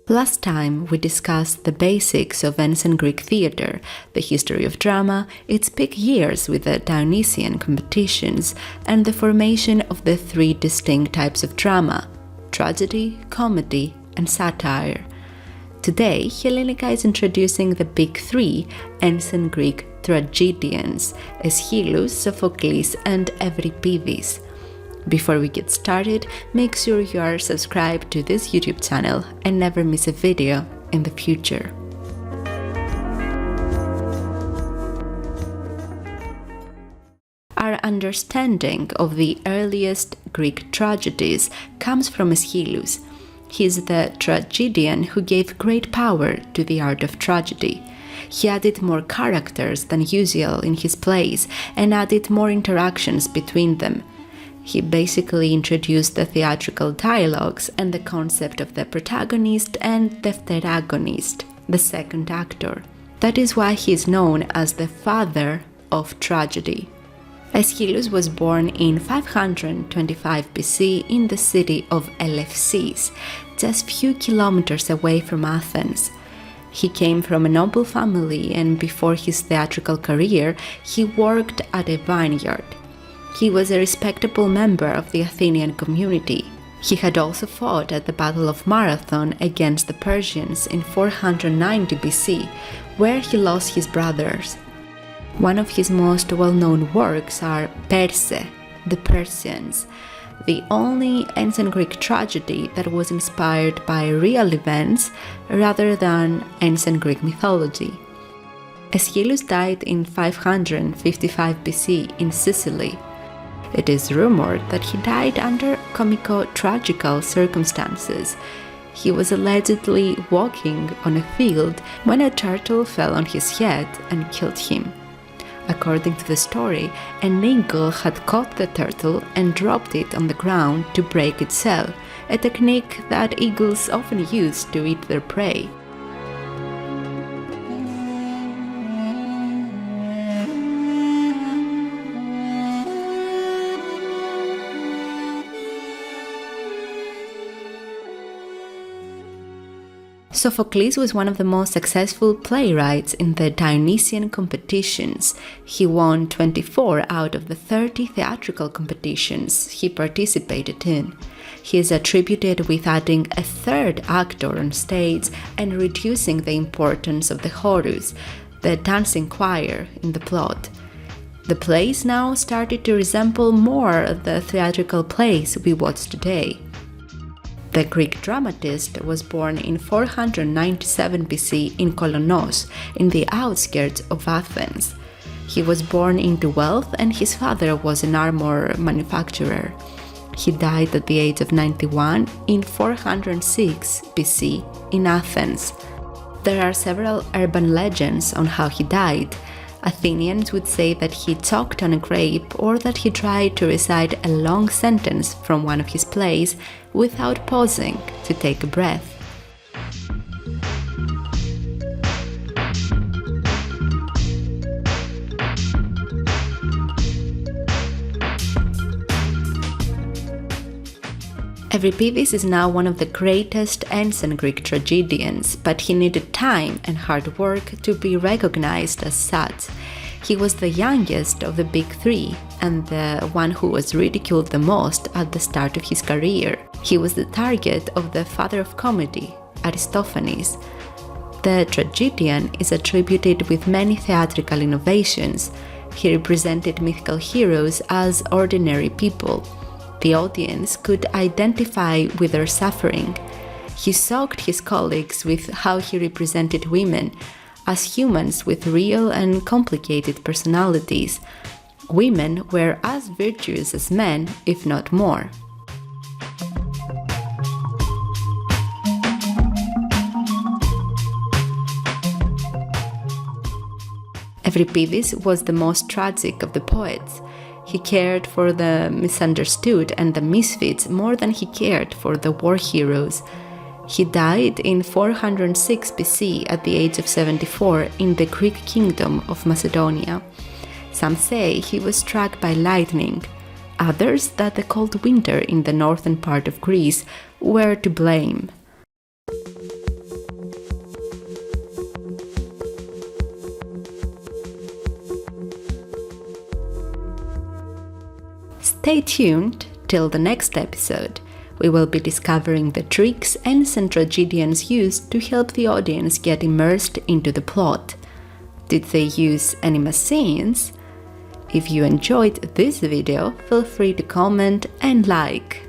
Last time we discussed the basics of ancient Greek theatre, the history of drama, its peak years with the Dionysian competitions, and the formation of the three distinct types of drama: tragedy, comedy, and satire. Today, Helinika is introducing the big three ancient Greek tragedians: Aeschylus, Sophocles, and Euripides. Before we get started, make sure you are subscribed to this YouTube channel and never miss a video in the future. Our understanding of the earliest Greek tragedies comes from Aeschylus. He is the tragedian who gave great power to the art of tragedy. He added more characters than usual in his plays and added more interactions between them. He basically introduced the theatrical dialogues and the concept of the protagonist and deuteragonist, the second actor. That is why he is known as the father of tragedy. Aeschylus was born in 525 BC in the city of Eleusis, just few kilometers away from Athens. He came from a noble family, and before his theatrical career, he worked at a vineyard. He was a respectable member of the Athenian community. He had also fought at the Battle of Marathon against the Persians in 490 BC, where he lost his brothers. One of his most well-known works are Perse, the Persians, the only ancient Greek tragedy that was inspired by real events rather than ancient Greek mythology. Aeschylus died in 555 BC in Sicily. It is rumored that he died under comico-tragical circumstances. He was allegedly walking on a field when a turtle fell on his head and killed him. According to the story, an eagle had caught the turtle and dropped it on the ground to break its shell, a technique that eagles often use to eat their prey. Sophocles was one of the most successful playwrights in the Dionysian competitions. He won 24 out of the 30 theatrical competitions he participated in. He is attributed with adding a third actor on stage and reducing the importance of the chorus, the dancing choir, in the plot. The plays now started to resemble more the theatrical plays we watch today. The Greek dramatist was born in 497 BC in Kolonos, in the outskirts of Athens. He was born into wealth and his father was an armor manufacturer. He died at the age of 91 in 406 BC in Athens. There are several urban legends on how he died. Athenians would say that he choked on a grape or that he tried to recite a long sentence from one of his plays without pausing to take a breath. Euripides is now one of the greatest ancient Greek tragedians, but he needed time and hard work to be recognized as such. He was the youngest of the big three and the one who was ridiculed the most at the start of his career. He was the target of the father of comedy, Aristophanes. The tragedian is attributed with many theatrical innovations. He represented mythical heroes as ordinary people. The audience could identify with their suffering. He shocked his colleagues with how he represented women as humans with real and complicated personalities. Women were as virtuous as men, if not more. Euripides was the most tragic of the poets. He cared for the misunderstood and the misfits more than he cared for the war heroes. He died in 406 BC at the age of 74 in the Greek kingdom of Macedonia. Some say he was struck by lightning. Others that the cold winter in the northern part of Greece were to blame. Stay tuned till the next episode. We will be discovering the tricks ancient tragedians used to help the audience get immersed into the plot. Did they use any scenes? If you enjoyed this video, feel free to comment and like.